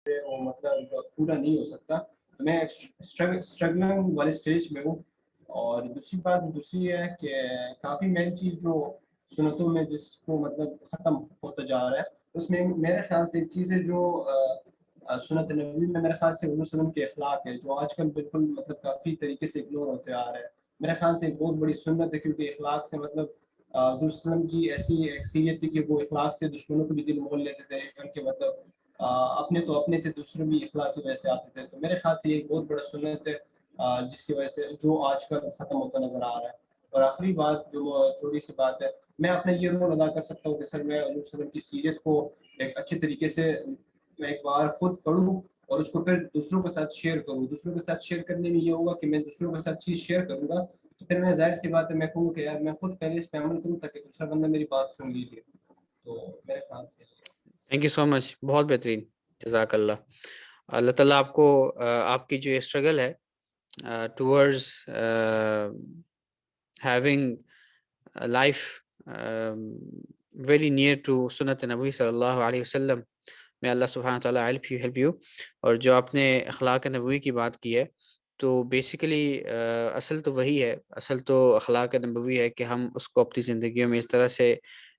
وہ مطلب پورا نہیں ہو سکتا. میں اسٹرگلنگ والے اسٹیج میں ہوں. اور دوسری ہے کہ کافی نئی چیز جو سنتوں میں جس کو مطلب ختم ہوتا جا رہا ہے, اس میں میرے خیال سے ایک چیز ہے جو سنت نبوی میں میرے خیال سے حضور صلی اللہ علیہ وسلم کے اخلاق ہے, جو آج کل بالکل مطلب کافی طریقے سے اگنور ہوتے آ رہے ہیں. میرے خیال سے ایک بہت بڑی سنت ہے, کیونکہ اخلاق سے مطلب حضور صلی اللہ علیہ وسلم کی ایسی ایکسیت تھی کہ وہ اخلاق سے دشمنوں کو بھی دل مول لیتے تھے, کہ مطلب اپنے تو اپنے تھے, دوسرے بھی اخلاق کی وجہ سے آتے تھے. تو میرے خیال سے یہ ایک بہت بڑا سنت ہے جس کی وجہ سے جو آج کل ختم ہوتا نظر آ رہا ہے. اور آخری بات جو چھوٹی سی بات ہے, میں اپنا یہ رول ادا کر سکتا ہوں کہ سر میں حضور صلی اللہ علیہ وسلم کی سیرت کو ایک اچھے طریقے سے میں ایک بار خود پڑھوں اور اس کو پھر دوسروں کے ساتھ شیئر کروں. دوسروں کے ساتھ شیئر کرنے میں یہ ہوگا کہ میں دوسروں کے ساتھ چیز شیئر کروں گا, تو پھر میں ظاہر سی بات ہے میں کہوں کہ یار میں خود پہلے اس پہ عمل کروں تاکہ دوسرا بندہ میری بات سن لیجیے. تو میرے خیال سے تھینک یو سو مچ, بہت بہترین, جزاک اللہ. اللہ تعالیٰ آپ کو آپ کی جو اسٹرگل ہے towards having a life very near to سنت نبی صلی اللہ علیہ وسلم, میں اللہ سبحانہ تعالیٰ help you. اور جو آپ نے اخلاق نبوی کی بات کی ہے, تو بیسیکلی اصل تو وہی ہے, اصل تو اخلاق نبوی ہے کہ ہم اس کو اپنی زندگیوں میں اس طرح سے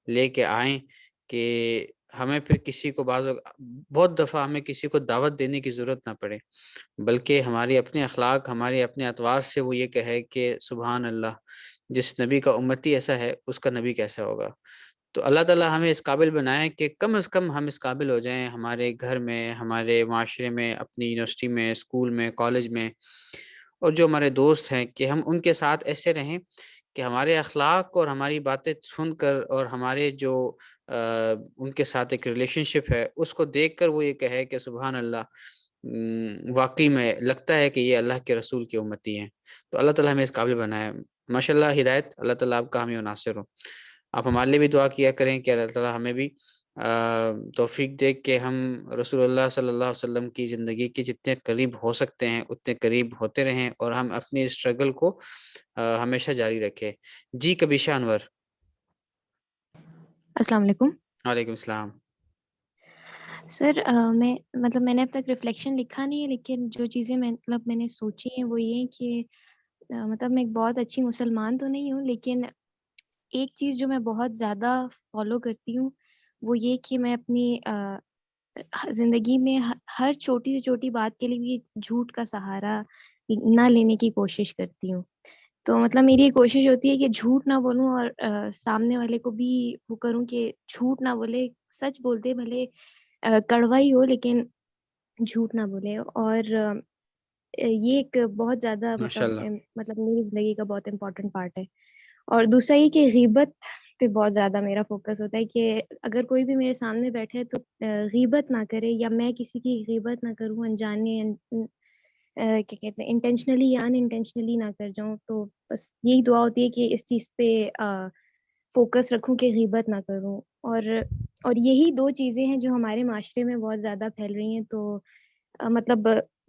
لے کے آئیں کہ ہمیں پھر کسی کو بہت دفعہ ہمیں کسی کو دعوت دینے کی ضرورت نہ پڑے, بلکہ ہماری اپنے اخلاق, ہمارے اپنے اطوار سے وہ یہ کہے کہ سبحان اللہ, جس نبی کا امتی ایسا ہے اس کا نبی کیسا ہوگا. تو اللہ تعالیٰ ہمیں اس قابل بنائے کہ کم از کم ہم اس قابل ہو جائیں ہمارے گھر میں, ہمارے معاشرے میں, اپنی یونیورسٹی میں, اسکول میں, کالج میں, اور جو ہمارے دوست ہیں کہ ہم ان کے ساتھ ایسے رہیں کہ ہمارے اخلاق اور ہماری باتیں سن کر اور ہمارے جو ان کے ساتھ ایک ریلیشن شپ ہے اس کو دیکھ کر وہ یہ کہے کہ سبحان اللہ, واقعی میں لگتا ہے کہ یہ اللہ کے رسول کی امتی ہیں. تو اللہ تعالیٰ ہمیں اس قابل بنائے. ماشاء اللہ, ہدایت اللہ تعالیٰ آپ کا حامی و ناصر ہو. آپ ہمارے لیے بھی دعا کیا کریں کہ اللہ تعالیٰ ہمیں بھی توفیق دے کہ ہم رسول اللہ صلی اللہ علیہ وسلم کی زندگی کے جتنے قریب ہو سکتے ہیں اتنے قریب ہوتے رہیں, اور ہم اپنی اسٹرگل کو ہمیشہ جاری رکھیں. جی کبیشہ انور. السلام علیکم. وعلیکم السلام. سر میں نے اب تک ریفلیکشن لکھا نہیں ہے, لیکن جو چیزیں میں نے سوچی ہیں وہ یہ کہ میں ایک بہت اچھی مسلمان تو نہیں ہوں, لیکن ایک چیز جو میں بہت زیادہ فالو کرتی ہوں وہ یہ کہ میں اپنی زندگی میں ہر چھوٹی سے چھوٹی بات کے لیے بھی جھوٹ کا سہارا نہ لینے کی کوشش کرتی ہوں. تو میری یہ کوشش ہوتی ہے کہ جھوٹ نہ بولوں, اور سامنے والے کو بھی وہ کروں کہ جھوٹ نہ بولے, سچ بولتے بھلے کڑوا ہی ہو لیکن جھوٹ نہ بولے. اور یہ ایک بہت زیادہ ماشاء اللہ. میری زندگی کا بہت امپورٹنٹ پارٹ ہے. اور دوسرا یہ کہ غیبت پہ بہت زیادہ میرا فوکس ہوتا ہے کہ اگر کوئی بھی میرے سامنے بیٹھے تو غیبت نہ کرے, یا میں کسی کی غیبت نہ کروں انجانے, کیا کہتے ہیں, انٹینشنلی یا ان انٹینشنلی نہ کر جاؤں. تو بس یہی دعا ہوتی ہے کہ اس چیز پہ فوکس رکھوں کہ غیبت نہ کروں. اور یہی دو چیزیں ہیں جو ہمارے معاشرے میں بہت زیادہ پھیل رہی ہیں. تو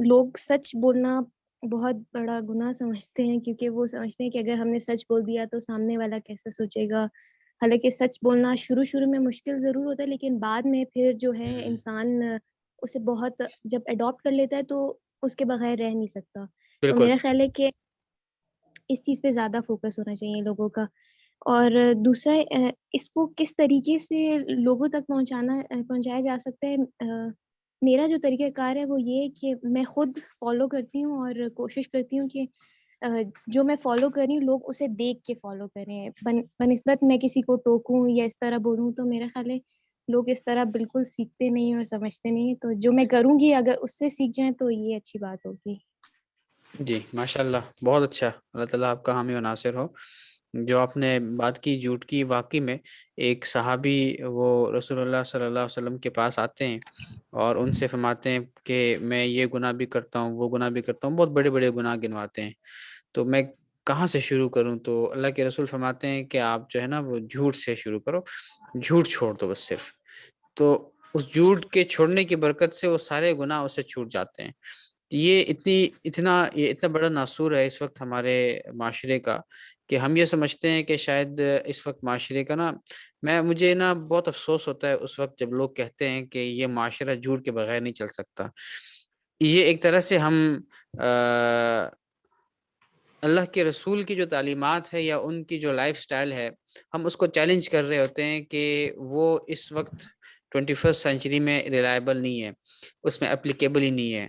لوگ سچ بولنا بہت بڑا گناہ سمجھتے ہیں, کیونکہ وہ سمجھتے ہیں کہ اگر ہم نے سچ بول دیا تو سامنے والا کیسے سوچے گا. حالانکہ سچ بولنا شروع میں مشکل ضرور ہوتا ہے, لیکن بعد میں پھر جو ہے انسان اسے بہت جب اڈاپٹ کر لیتا ہے تو اس کے بغیر رہ نہیں سکتا. تو بالکل. میرا خیال ہے کہ اس چیز پہ زیادہ فوکس ہونا چاہیے لوگوں کا. اور دوسرا اس کو کس طریقے سے لوگوں تک پہنچایا جا سکتا ہے, میرا جو طریقہ کار ہے وہ یہ کہ میں خود فالو کرتی ہوں اور کوشش کرتی ہوں کہ جو میں فالو کر رہی ہوں لوگ اسے دیکھ کے فالو کریں, بنسبت میں کسی کو ٹوکوں یا اس طرح بولوں. تو میرا خیال ہے لوگ اس طرح بالکل سیکھتے نہیں اور سمجھتے نہیں. تو جو میں کروں گی اگر اس سے سیکھ جائیں تو یہ اچھی بات ہوگی. جی ماشاء اللہ, بہت اچھا. اللہ تعالیٰ آپ کا حامی و ناصر ہو. جو آپ نے بات کی جھوٹ کی, واقعی میں ایک صحابی وہ رسول اللہ صلی اللہ علیہ وسلم کے پاس آتے ہیں اور ان سے فرماتے ہیں کہ میں یہ گناہ بھی کرتا ہوں, وہ گناہ بھی کرتا ہوں, بہت بڑے بڑے گناہ گنواتے ہیں, تو میں کہاں سے شروع کروں. تو اللہ کے رسول فرماتے ہیں کہ آپ جو ہے نا وہ جھوٹ سے شروع کرو, جھوٹ چھوڑ دو بس صرف. تو اس جھوٹ کے چھوڑنے کی برکت سے وہ سارے گناہ اس سے چھوٹ جاتے ہیں. یہ اتنا بڑا ناصور ہے اس وقت ہمارے معاشرے کا کہ ہم یہ سمجھتے ہیں کہ شاید اس وقت معاشرے کا نا مجھے نا بہت افسوس ہوتا ہے اس وقت جب لوگ کہتے ہیں کہ یہ معاشرہ جھوٹ کے بغیر نہیں چل سکتا. یہ ایک طرح سے ہم اللہ کے رسول کی جو تعلیمات ہے یا ان کی جو لائف سٹائل ہے ہم اس کو چیلنج کر رہے ہوتے ہیں کہ وہ اس وقت 21 سینچری میں ریلائبل نہیں ہے, اس میں اپلیکیبل ہی نہیں ہے.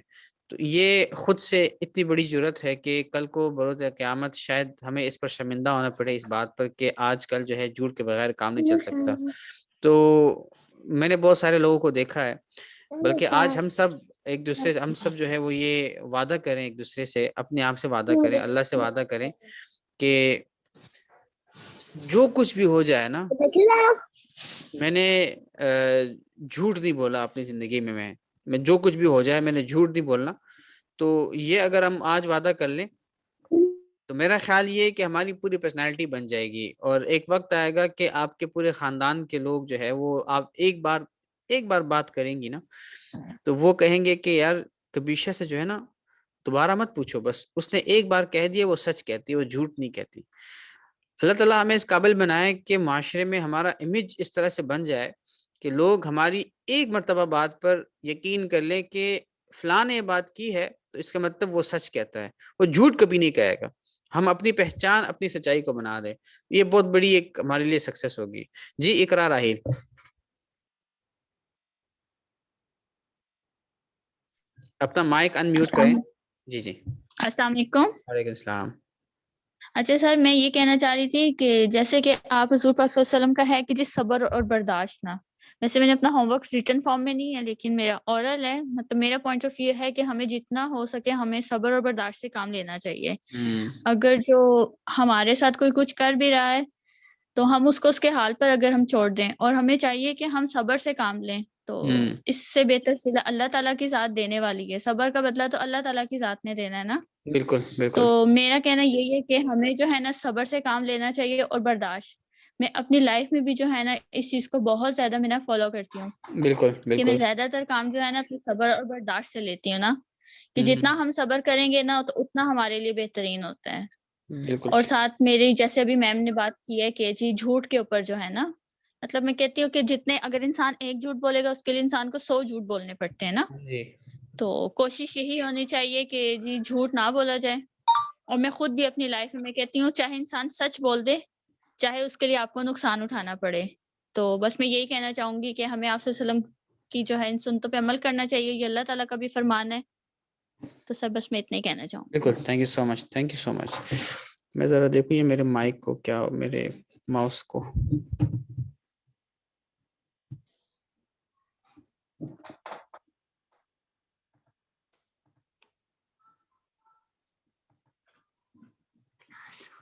تو یہ خود سے اتنی بڑی جرت ہے کہ کل کو بروز قیامت شاید ہمیں اس پر شرمندہ ہونا پڑے اس بات پر کہ آج کل جو ہے جھوٹ کے بغیر کام نہیں چل سکتا. تو میں نے بہت سارے لوگوں کو دیکھا ہے, بلکہ آج ہم سب ایک دوسرے ہم سب جو ہے وہ یہ وعدہ کریں ایک دوسرے سے, اپنے آپ سے وعدہ کریں, اللہ سے وعدہ کریں کہ جو کچھ بھی ہو جائے نا, میں نے جھوٹ نہیں بولا اپنی زندگی میں جو کچھ بھی ہو جائے میں نے جھوٹ نہیں بولنا. تو یہ اگر ہم آج وعدہ کر لیں تو میرا خیال یہ ہے کہ ہماری پوری پرسنالٹی بن جائے گی, اور ایک وقت آئے گا کہ آپ کے پورے خاندان کے لوگ جو ہے وہ آپ ایک بار بات کریں گی نا تو وہ کہیں گے کہ یار کبیشہ سے جو ہے نا دوبارہ مت پوچھو, بس اس نے ایک بار کہہ دیا وہ سچ کہتی ہے, وہ جھوٹ نہیں کہتی. اللہ تعالیٰ ہمیں اس قابل بنائے کہ معاشرے میں ہمارا امیج اس طرح سے بن جائے کہ لوگ ہماری ایک مرتبہ بات پر یقین کر لیں کہ فلاں نے یہ بات کی ہے تو اس کا مطلب وہ سچ کہتا ہے, وہ جھوٹ کبھی نہیں کہے گا. ہم اپنی پہچان اپنی سچائی کو بنا دیں, یہ بہت بڑی ایک ہمارے لیے سکسیس ہوگی. جی اقرا راہیل, اپنا مائک ان میوٹ کریں. جی جی السلام علیکم. وعلیکم السلام. اچھا سر, میں یہ کہنا چاہ رہی تھی کہ جیسے کہ آپ حضور پاک صلی اللہ علیہ وسلم کا ہے کہ جی صبر اور برداشت نا, ویسے میں نے اپنا ہوم ورک ریٹن فارم میں نہیں ہے لیکن میرا اورل ہے, مطلب میرا پوائنٹ آف ویو ہے کہ ہمیں جتنا ہو سکے ہمیں صبر اور برداشت سے کام لینا چاہیے. اگر جو ہمارے ساتھ کوئی کچھ کر بھی رہا ہے تو ہم اس کو اس کے حال پر اگر ہم چھوڑ دیں, اور ہمیں چاہیے کہ ہم صبر سے کام لیں, تو اس سے بہتر صلہ اللہ تعالیٰ کی ذات دینے والی ہے. صبر کا بدلہ تو اللہ تعالیٰ کی ذات نے دینا ہے نا. بالکل بالکل. تو میرا کہنا یہی ہے کہ ہمیں جو ہے نا صبر سے کام لینا چاہیے اور برداشت. میں اپنی لائف میں بھی جو ہے نا اس چیز کو بہت زیادہ میں نا فالو کرتی ہوں. بالکل بالکل. کہ میں زیادہ تر کام جو ہے نا اپنے صبر اور برداشت سے لیتی ہوں نا, کہ جتنا ہم صبر کریں گے نا تو اتنا ہمارے لیے بہترین ہوتا ہے. بالکل. اور ساتھ میری جیسے ابھی میم نے بات کی ہے کہ جی جھوٹ کے اوپر جو ہے نا, مطلب میں کہتی ہوں کہ جتنے اگر انسان ایک جھوٹ بولے گا اس کے لیے انسان کو 100 جھوٹ بولنے پڑتے ہیں نا. تو کوشش یہی ہونی چاہیے کہ جی جھوٹ نہ بولا جائے. اور میں خود بھی اپنی لائف میں کہتی ہوں چاہے انسان سچ بول دے, چاہے اس کے لیے آپ کو نقصان اٹھانا پڑے. تو بس میں یہی کہنا چاہوں گی کہ ہمیں آپ صلی اللہ علیہ وسلم کی جو ہے ان سنتوں پہ عمل کرنا چاہیے, یہ اللہ تعالیٰ کا بھی فرمان ہے. تو سر بس میں اتنا ہی کہنا چاہوں گی. بالکل, thank you so much, thank you so much. میں ذرا دیکھوں یہ میرے مائک کو کیا, میرے ماؤس کو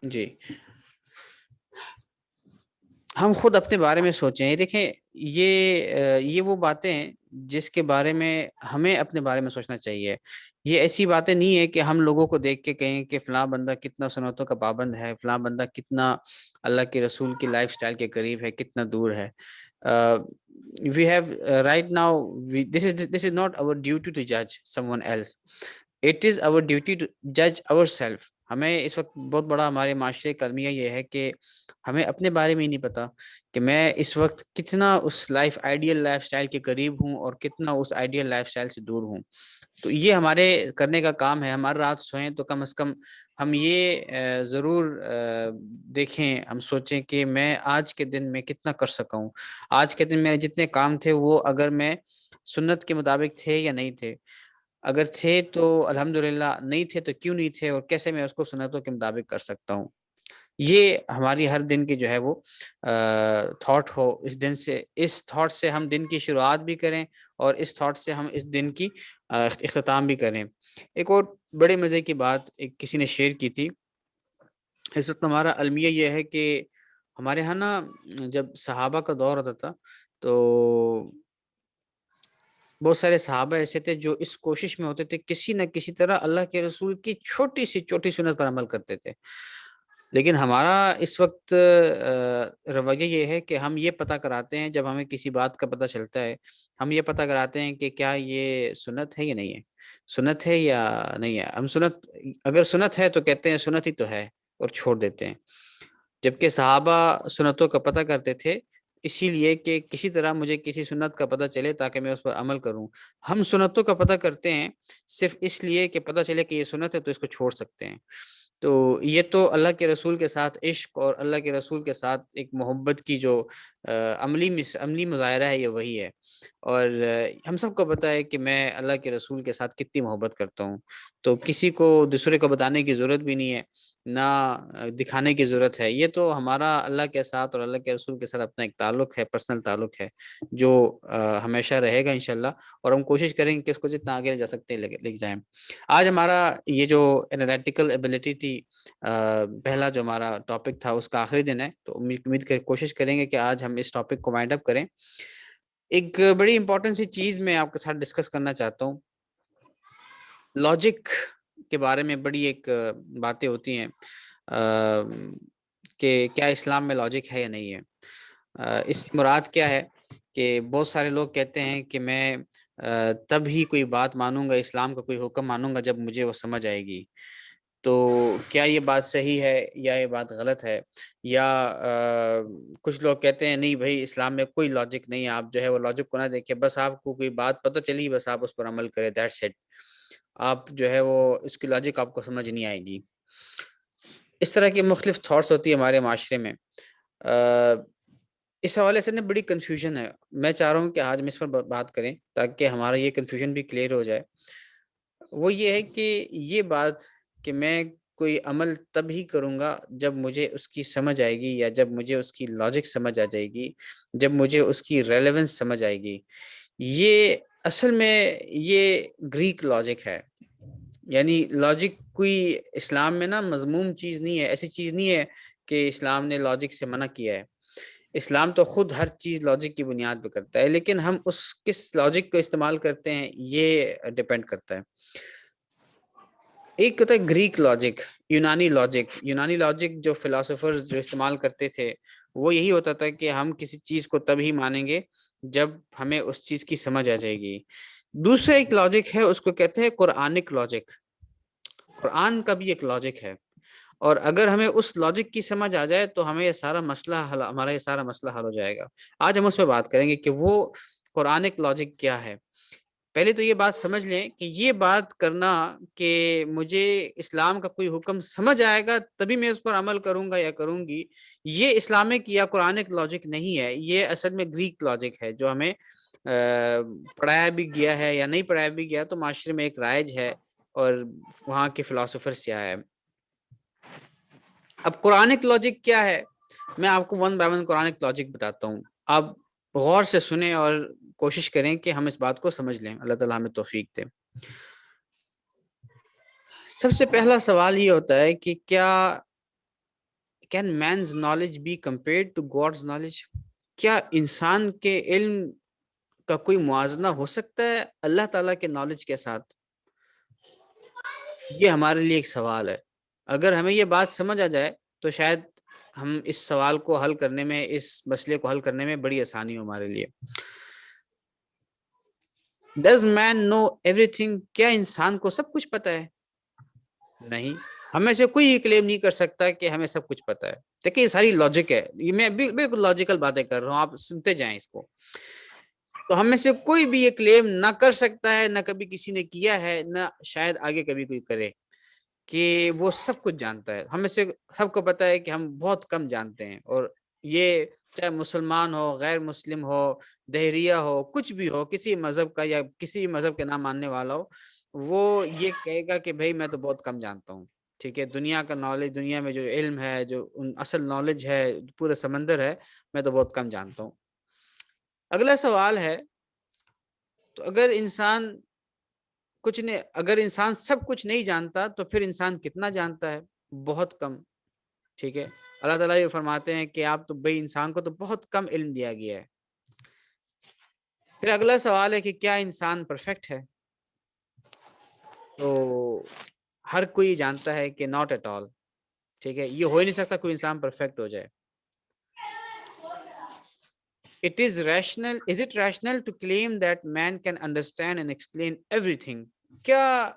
جی. ہم خود اپنے بارے میں سوچیں. یہ دیکھیں یہ وہ باتیں ہیں جس کے بارے میں ہمیں اپنے بارے میں سوچنا چاہیے. یہ ایسی باتیں نہیں ہے کہ ہم لوگوں کو دیکھ کے کہیں کہ فلاں بندہ کتنا سنتوں کا پابند ہے, فلاں بندہ کتنا اللہ کے رسول کی لائف سٹائل کے قریب ہے, کتنا دور ہے. we have right now this is not our duty to judge someone else, it is our duty to judge ourselves. ہمیں اس وقت بہت بڑا ہمارے معاشرے کا المیہ یہ ہے کہ ہمیں اپنے بارے میں ہی نہیں پتا کہ میں اس وقت کتنا اس آئیڈیل لائف سٹائل کے قریب ہوں اور کتنا اس آئیڈیل لائف سٹائل سے دور ہوں. تو یہ ہمارے کرنے کا کام ہے. ہماری رات سوئیں تو کم از کم ہم یہ ضرور دیکھیں, ہم سوچیں کہ میں آج کے دن میں کتنا کر سکا ہوں. آج کے دن میرے جتنے کام تھے وہ اگر میں سنت کے مطابق تھے یا نہیں تھے, اگر تھے تو الحمدللہ, نہیں تھے تو کیوں نہیں تھے, اور کیسے میں اس کو سنتوں کے مطابق کر سکتا ہوں. یہ ہماری ہر دن کی جو ہے وہ تھاٹ ہو. اس تھاٹ سے ہم دن کی شروعات بھی کریں اور اس تھاٹ سے ہم اس دن کی اختتام بھی کریں. ایک اور بڑے مزے کی بات کسی نے شیئر کی تھی. اس وقت ہمارا المیہ یہ ہے کہ ہمارے ہاں نا جب صحابہ کا دور ہوتا تھا تو بہت سارے صحابہ ایسے تھے جو اس کوشش میں ہوتے تھے کسی نہ کسی طرح اللہ کے رسول کی چھوٹی سی چھوٹی سنت پر عمل کرتے تھے. لیکن ہمارا اس وقت رویہ یہ ہے کہ ہم یہ پتہ کراتے ہیں, جب ہمیں کسی بات کا پتہ چلتا ہے ہم یہ پتہ کراتے ہیں کہ کیا یہ سنت ہے یا نہیں ہے, سنت ہے یا نہیں ہے. ہم اگر سنت ہے تو کہتے ہیں سنت ہی تو ہے اور چھوڑ دیتے ہیں. جبکہ صحابہ سنتوں کا پتہ کرتے تھے, اسی لیے کہ کسی طرح مجھے کسی سنت کا پتہ چلے تاکہ میں اس پر عمل کروں. ہم سنتوں کا پتہ کرتے ہیں صرف اس لیے کہ پتہ چلے کہ یہ سنت ہے تو اس کو چھوڑ سکتے ہیں. تو یہ تو اللہ کے رسول کے ساتھ عشق اور اللہ کے رسول کے ساتھ ایک محبت کی جو عملی مظاہرہ ہے یہ وہی ہے. اور ہم سب کو پتہ ہے کہ میں اللہ کے رسول کے ساتھ کتنی محبت کرتا ہوں. تو کسی کو دوسرے کو بتانے کی ضرورت بھی نہیں ہے، نہ دکھانے کی ضرورت ہے. یہ تو ہمارا اللہ کے ساتھ اور اللہ کے رسول کے ساتھ اپنا ایک تعلق ہے، پرسنل تعلق ہے، جو ہمیشہ رہے گا انشاءاللہ. اور ہم کوشش کریں گے کہ اس کو جتنا آگے لے جا سکتے ہیں لے جائیں. آج ہمارا یہ جو انالیٹیکل ایبلٹی تھی، پہلا جو ہمارا ٹاپک تھا، اس کا آخری دن ہے. تو امید کوشش کریں گے کہ آج ہم اس ٹاپک کو وائنڈ اپ کریں. ایک بڑی امپورٹنٹ سی چیز میں آپ کے ساتھ ڈسکس کرنا چاہتا ہوں. لاجک کے بارے میں بڑی ایک باتیں ہوتی ہیں کہ کیا اسلام میں لاجک ہے یا نہیں ہے. اس مراد کیا ہے کہ بہت سارے لوگ کہتے ہیں کہ میں تب ہی کوئی بات مانوں گا، اسلام کا کوئی حکم مانوں گا جب مجھے وہ سمجھ آئے گی. تو کیا یہ بات صحیح ہے یا یہ بات غلط ہے؟ یا کچھ لوگ کہتے ہیں نہیں بھائی اسلام میں کوئی لاجک نہیں ہے، آپ جو ہے وہ لاجک کو نہ دیکھیں، بس آپ کو کوئی بات پتہ چلی بس آپ اس پر عمل کریں، دیٹس اٹ. آپ جو ہے وہ اس کی لاجک آپ کو سمجھ نہیں آئے گی. اس طرح کی مختلف تھاٹس ہوتی ہے ہمارے معاشرے میں. اس حوالے سے نا بڑی کنفیوژن ہے. میں چاہ رہا ہوں کہ آج ہم اس پر بات کریں تاکہ ہمارا یہ کنفیوژن بھی کلیئر ہو جائے. وہ یہ ہے کہ یہ بات کہ میں کوئی عمل تب ہی کروں گا جب مجھے اس کی سمجھ آئے گی، یا جب مجھے اس کی لاجک سمجھ آ جائے گی، جب مجھے اس کی ریلیونس سمجھ آئے گی. یہ اصل میں یہ گریک لاجک ہے. یعنی لاجک کوئی اسلام میں نا مذموم چیز نہیں ہے، ایسی چیز نہیں ہے کہ اسلام نے لاجک سے منع کیا ہے. اسلام تو خود ہر چیز لاجک کی بنیاد پہ کرتا ہے، لیکن ہم اس کس لاجک کو استعمال کرتے ہیں یہ ڈیپینڈ کرتا ہے. ایک ہوتا ہے گریک لاجک، یونانی لاجک جو فلاسفرز جو استعمال کرتے تھے وہ یہی ہوتا تھا کہ ہم کسی چیز کو تب ہی مانیں گے جب ہمیں اس چیز کی سمجھ آ جائے گی. دوسرا ایک لاجک ہے، اس کو کہتے ہیں قرآنک لاجک. قرآن کا بھی ایک لاجک ہے، اور اگر ہمیں اس لاجک کی سمجھ آ جائے تو ہمیں ہمارا یہ سارا مسئلہ حل ہو جائے گا. آج ہم اس پہ بات کریں گے کہ وہ قرآنک لاجک کیا ہے. پہلے تو یہ بات سمجھ لیں کہ یہ بات کرنا کہ مجھے اسلام کا کوئی حکم سمجھ آئے گا تبھی میں اس پر عمل کروں گا یا کروں گی، یہ اسلامک یا قرآنک لاجک نہیں ہے. یہ اصل میں گریک لاجک ہے جو ہمیں پڑھایا بھی گیا ہے یا نہیں پڑھایا بھی گیا تو معاشرے میں ایک رائج ہے اور وہاں کے فلاسفر سے آیا ہے. اب قرآنک لاجک کیا ہے، میں آپ کو one by one Quranic logic بتاتا ہوں. آپ غور سے سنیں اور کوشش کریں کہ ہم اس بات کو سمجھ لیں. اللہ تعالیٰ ہمیں توفیق دے. سب سے پہلا سوال یہ ہوتا ہے کہ کیا can man's knowledge be compared to God's knowledge? کیا انسان کے علم کا کوئی موازنہ ہو سکتا ہے اللہ تعالیٰ کے نالج کے ساتھ؟ یہ ہمارے لیے ایک سوال ہے. اگر ہمیں یہ بات سمجھ آ جائے تو شاید ہم اس سوال کو حل کرنے میں، اس مسئلے کو حل کرنے میں بڑی آسانی ہو ہمارے لیے. Does man know everything؟ کیا انسان کو سب کچھ پتہ ہے؟ نہیں. ہمیں سے کوئی کلیم نہیں کر سکتا کہ ہمیں سب کچھ پتہ ہے. دیکھیں یہ ساری لاجک ہے، یہ میں بالکل لاجیکل باتیں کر رہا ہوں، آپ سنتے جائیں اس کو. تو ہم میں سے کوئی بھی یہ کلیم نہ کر سکتا ہے، نہ کبھی کسی نے کیا ہے، نہ شاید آگے کبھی کوئی کرے کہ وہ سب کچھ جانتا ہے. ہمیں سے سب کو پتہ ہے کہ ہم بہت کم جانتے ہیں. اور یہ چاہے مسلمان ہو، غیر مسلم ہو، دہریہ ہو، کچھ بھی ہو، کسی مذہب کا یا کسی مذہب کے نہ ماننے والا ہو، وہ یہ کہے گا کہ بھائی میں تو بہت کم جانتا ہوں. ٹھیک ہے، دنیا کا نالج، دنیا میں جو علم ہے، جو اصل نالج ہے، پورے سمندر ہے، میں تو بہت کم جانتا ہوں. اگلا سوال ہے تو اگر انسان سب کچھ نہیں جانتا تو پھر انسان کتنا جانتا ہے؟ بہت کم. ٹھیک ہے، اللہ تعالیٰ یہ فرماتے ہیں کہ آپ تو بھائی انسان کو تو بہت کم علم دیا گیا ہے. پھر اگلا سوال ہے کہ کیا انسان پرفیکٹ ہے؟ تو ہر کوئی جانتا ہے کہ ناٹ ایٹ آل. ٹھیک ہے، یہ ہو ہی نہیں سکتا کوئی انسان پرفیکٹ ہو جائے. Is it rational to claim that man can understand and explain everything؟ کیا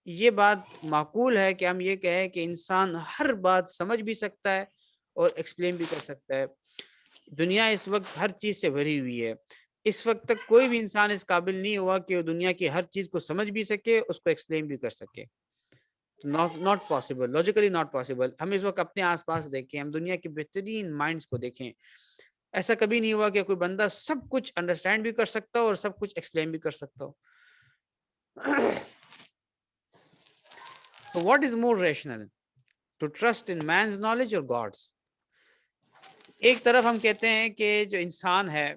یہ بات معقول ہے کہ ہم یہ کہیں کہ انسان ہر بات سمجھ بھی سکتا ہے اور ایکسپلین بھی کر سکتا ہے؟ دنیا اس وقت ہر چیز سے بھری ہوئی ہے. اس وقت تک کوئی بھی انسان اس قابل نہیں ہوا کہ وہ دنیا کی ہر چیز کو سمجھ بھی سکے, اس کو ایکسپلین بھی کر سکے. Not possible, logically not possible. ہم اس وقت اپنے آس پاس دیکھیں, ہم دنیا کے بہترین مائنڈس کو دیکھیں, ایسا کبھی نہیں ہوا کہ کوئی بندہ سب کچھ انڈرسٹینڈ بھی کر سکتا ہو اور سب کچھ ایکسپلین بھی کر سکتا ہو. So what is more rational, to trust in man's knowledge or God's? ایک طرف ہم کہتے ہیں کہ جو انسان ہے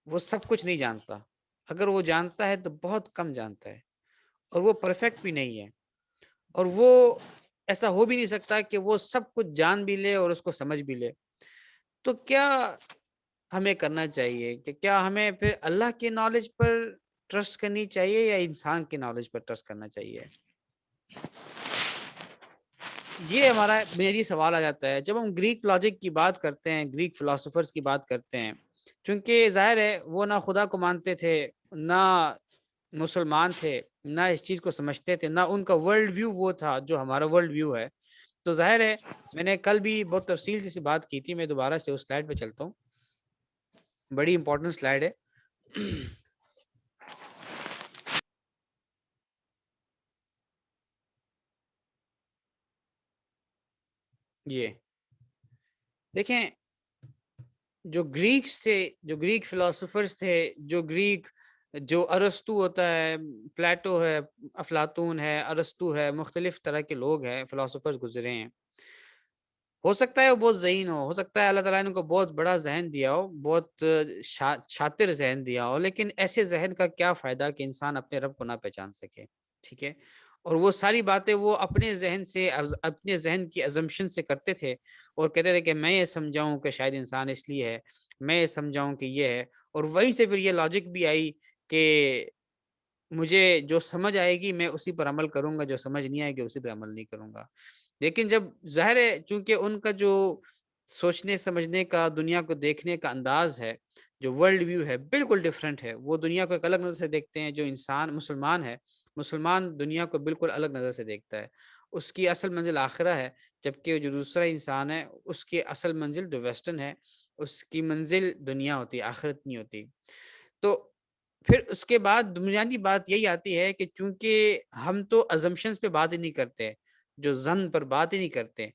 وہ سب کچھ نہیں جانتا, اگر وہ جانتا ہے تو بہت کم جانتا ہے, اور وہ پرفیکٹ بھی نہیں ہے, اور وہ ایسا ہو بھی نہیں سکتا کہ وہ سب کچھ جان بھی لے اور اس کو سمجھ بھی لے. تو کیا ہمیں کرنا چاہیے کہ کیا ہمیں پھر اللہ کے نالج پر ٹرسٹ کرنی چاہیے یا انسان کے نالج پر ٹرسٹ کرنا چاہیے؟ یہ ہمارا بنیادی سوال آ جاتا ہے جب ہم گریک لاجک کی بات کرتے ہیں, گریک فلاسفرز کی بات کرتے ہیں. چونکہ ظاہر ہے وہ نہ خدا کو مانتے تھے, نہ مسلمان تھے, نہ اس چیز کو سمجھتے تھے, نہ ان کا ورلڈ ویو وہ تھا جو ہمارا ورلڈ ویو ہے. تو ظاہر ہے میں نے کل بھی بہت تفصیل سے بات کی تھی, میں دوبارہ سے اس سلائڈ پہ چلتا ہوں, بڑی امپورٹنٹ سلائڈ ہے. یہ دیکھیں, جو گریکس تھے, جو گریک فلاسفرز تھے, جو ارسطو ہوتا ہے, پلیٹو ہے, افلاطون ہے, ارسطو ہے, مختلف طرح کے لوگ ہیں, فلاسفرز گزرے ہیں. ہو سکتا ہے وہ بہت ذہین ہو سکتا ہے اللہ تعالیٰ نے ان کو بہت بڑا ذہن دیا ہو, بہت شاطر ذہن دیا ہو, لیکن ایسے ذہن کا کیا فائدہ کہ انسان اپنے رب کو نہ پہچان سکے. ٹھیک ہے, اور وہ ساری باتیں وہ اپنے ذہن سے, اپنے ذہن کی ازمپشن سے کرتے تھے, اور کہتے تھے کہ میں یہ سمجھاؤں کہ شاید انسان اس لیے ہے, میں یہ سمجھاؤں کہ یہ ہے, اور وہیں سے پھر یہ لاجک بھی آئی کہ مجھے جو سمجھ آئے گی میں اسی پر عمل کروں گا, جو سمجھ نہیں آئے گی اسی پر عمل نہیں کروں گا. لیکن جب ظاہر ہے چونکہ ان کا جو سوچنے سمجھنے کا, دنیا کو دیکھنے کا انداز ہے, جو ورلڈ ویو ہے, بالکل ڈیفرنٹ ہے. وہ دنیا کو ایک الگ نظر سے دیکھتے ہیں. جو انسان مسلمان ہے, مسلمان دنیا کو بالکل الگ نظر سے دیکھتا ہے. اس کی اصل منزل آخرہ ہے, جبکہ جو دوسرا انسان ہے اس کی اصل منزل جو ویسٹرن ہے, اس کی منزل دنیا ہوتی ہے, آخرت نہیں ہوتی. تو پھر اس کے بعد بنیادی بات یہی آتی ہے کہ چونکہ ہم تو ازمپشنز پہ بات ہی نہیں کرتے, جو ظن پر بات ہی نہیں کرتے,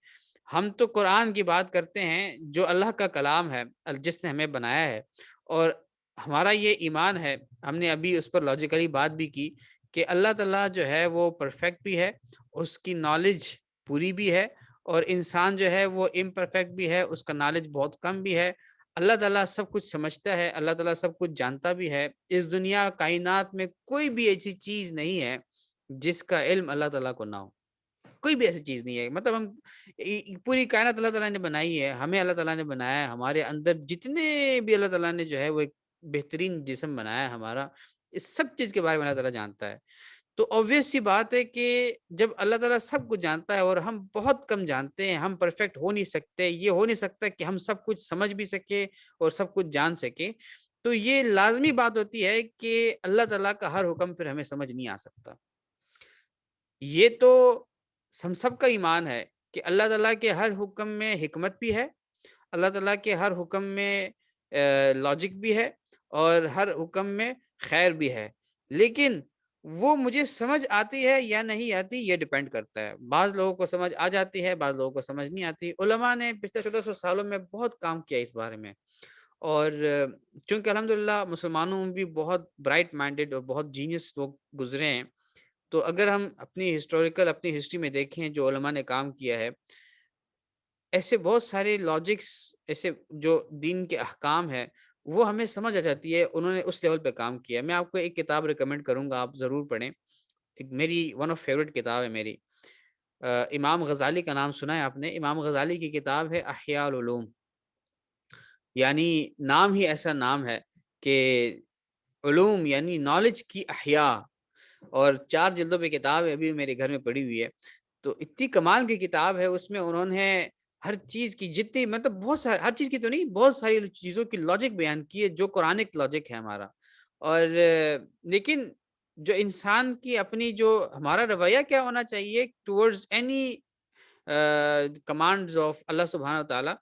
ہم تو قرآن کی بات کرتے ہیں جو اللہ کا کلام ہے, جس نے ہمیں بنایا ہے. اور ہمارا یہ ایمان ہے, ہم نے ابھی اس پر لاجیکلی بات بھی کی کہ اللہ تعالیٰ جو ہے وہ پرفیکٹ بھی ہے, اس کی نالج پوری بھی ہے, اور انسان جو ہے وہ امپرفیکٹ بھی ہے, اس کا نالج بہت کم بھی ہے. اللہ تعالیٰ سب کچھ سمجھتا ہے, اللہ تعالیٰ سب کچھ جانتا بھی ہے. اس دنیا کائنات میں کوئی بھی ایسی چیز نہیں ہے جس کا علم اللہ تعالیٰ کو نہ ہو, کوئی بھی ایسی چیز نہیں ہے. مطلب ہم پوری کائنات اللہ تعالیٰ نے بنائی ہے, ہمیں اللہ تعالیٰ نے بنایا ہے, ہمارے اندر جتنے بھی اللہ تعالیٰ نے جو ہے وہ ایک بہترین جسم بنایا ہے ہمارا, اس سب چیز کے بارے میں اللہ تعالیٰ جانتا ہے. تو obvious سی بات ہے کہ جب اللہ تعالیٰ سب کچھ جانتا ہے اور ہم بہت کم جانتے ہیں, ہم پرفیکٹ ہو نہیں سکتے, یہ ہو نہیں سکتا کہ ہم سب کچھ سمجھ بھی سکے اور سب کچھ جان سکے, تو یہ لازمی بات ہوتی ہے کہ اللہ تعالیٰ کا ہر حکم پھر ہمیں سمجھ نہیں آ سکتا. یہ تو ہم سب کا ایمان ہے کہ اللہ تعالیٰ کے ہر حکم میں حکمت بھی ہے, اللہ تعالیٰ کے ہر حکم میں لاجک بھی ہے, اور ہر حکم میں خیر بھی ہے. لیکن وہ مجھے سمجھ آتی ہے یا نہیں آتی یہ ڈیپینڈ کرتا ہے. بعض لوگوں کو سمجھ آ جاتی ہے, بعض لوگوں کو سمجھ نہیں آتی. علماء نے پچھلے 1400 سالوں میں بہت کام کیا اس بارے میں, اور چونکہ الحمدللہ مسلمانوں میں بھی بہت برائٹ مائنڈیڈ اور بہت جینیس لوگ گزرے ہیں, تو اگر ہم اپنی ہسٹری میں دیکھیں جو علماء نے کام کیا ہے, ایسے بہت سارے لاجکس, ایسے جو دین کے احکام ہے وہ ہمیں سمجھ آ جاتی ہے, انہوں نے اس لیول پہ کام کیا. میں آپ کو ایک کتاب ریکمینڈ کروں گا, آپ ضرور پڑھیں. ایک میری ون آف فیوریٹ کتاب ہے میری, امام غزالی کا نام سنا ہے آپ نے؟ امام غزالی کی کتاب ہے احیاء العلوم, یعنی نام ہی ایسا نام ہے کہ علوم یعنی نالج کی احیاء, اور 4 جلدوں پہ کتاب ہے, ابھی میرے گھر میں پڑی ہوئی ہے. تو اتنی کمال کی کتاب ہے, اس میں انہوں نے ہر چیز کی جتنی, مطلب بہت ساری, ہر چیز کی تو نہیں, بہت ساری چیزوں کی لاجک بیان کی ہے جو قرآنک لاجک ہے ہمارا. اور لیکن جو انسان کی اپنی, جو ہمارا رویہ کیا ہونا چاہیے ٹورڈز اینی کمانڈز آف اللہ سبحانہ و تعالیٰ,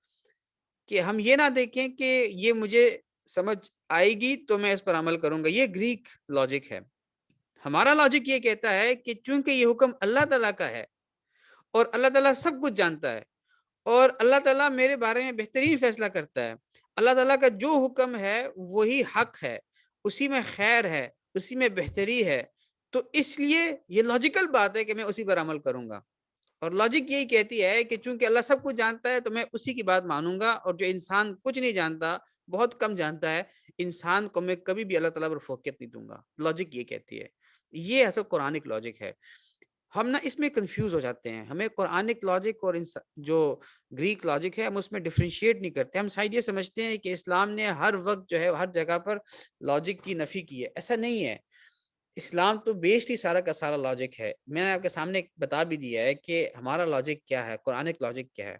کہ ہم یہ نہ دیکھیں کہ یہ مجھے سمجھ آئے گی تو میں اس پر عمل کروں گا. یہ گریک لاجک ہے. ہمارا لاجک یہ کہتا ہے کہ چونکہ یہ حکم اللہ تعالیٰ کا ہے اور اللہ تعالیٰ سب کچھ جانتا ہے اور اللہ تعالیٰ میرے بارے میں بہترین فیصلہ کرتا ہے, اللہ تعالیٰ کا جو حکم ہے وہی حق ہے, اسی میں خیر ہے, اسی میں بہتری ہے, تو اس لیے یہ لاجیکل بات ہے کہ میں اسی پر عمل کروں گا. اور لاجک یہی کہتی ہے کہ چونکہ اللہ سب کچھ جانتا ہے تو میں اسی کی بات مانوں گا, اور جو انسان کچھ نہیں جانتا, بہت کم جانتا ہے, انسان کو میں کبھی بھی اللہ تعالیٰ پر فوقیت نہیں دوں گا. لاجک یہ کہتی ہے. یہ اصل قرآنک لاجک ہے. ہم نا اس میں کنفیوز ہو جاتے ہیں, ہمیں قرآنک لاجک اور جو گریک لاجک ہے ہم اس میں ڈفرینشیٹ نہیں کرتے. ہم شاید یہ سمجھتے ہیں کہ اسلام نے ہر وقت جو ہے ہر جگہ پر لاجک کی نفی کی ہے. ایسا نہیں ہے. اسلام تو بیسڈ ہی سارا کا سارا لاجک ہے. میں نے آپ کے سامنے بتا بھی دیا ہے کہ ہمارا لاجک کیا ہے, قرآنک لاجک کیا ہے.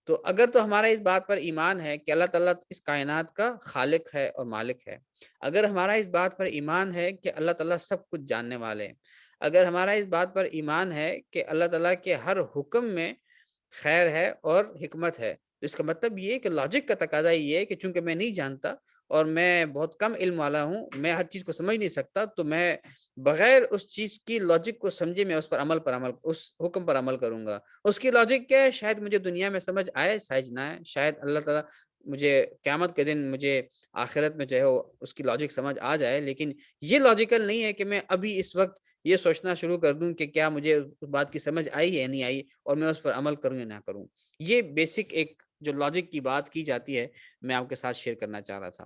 تو اگر تو ہمارا اس بات پر ایمان ہے کہ اللہ تعالیٰ اس کائنات کا خالق ہے اور مالک ہے, اگر ہمارا اس بات پر ایمان ہے کہ اللہ تعالیٰ سب کچھ جاننے والے ہیں, اگر ہمارا اس بات پر ایمان ہے کہ اللہ تعالیٰ کے ہر حکم میں خیر ہے اور حکمت ہے, تو اس کا مطلب یہ کہ لاجک کا تقاضا یہ ہے کہ چونکہ میں نہیں جانتا اور میں بہت کم علم والا ہوں, میں ہر چیز کو سمجھ نہیں سکتا, تو میں بغیر اس چیز کی لاجک کو سمجھے میں اس حکم پر عمل کروں گا. اس کی لاجک کیا ہے؟ شاید مجھے دنیا میں سمجھ آئے, شاید نہ آئے. شاید اللہ تعالیٰ مجھے قیامت کے دن مجھے آخرت میں چاہے اس کی لاجک سمجھ آ جائے, لیکن یہ لاجیکل نہیں ہے کہ میں ابھی اس وقت یہ سوچنا شروع کر دوں کہ کیا مجھے اس بات کی سمجھ آئی یا نہیں آئی اور میں اس پر عمل کروں یا نہ کروں. یہ بیسک ایک جو لاجک کی بات کی جاتی ہے میں آپ کے ساتھ شیئر کرنا چاہ رہا تھا.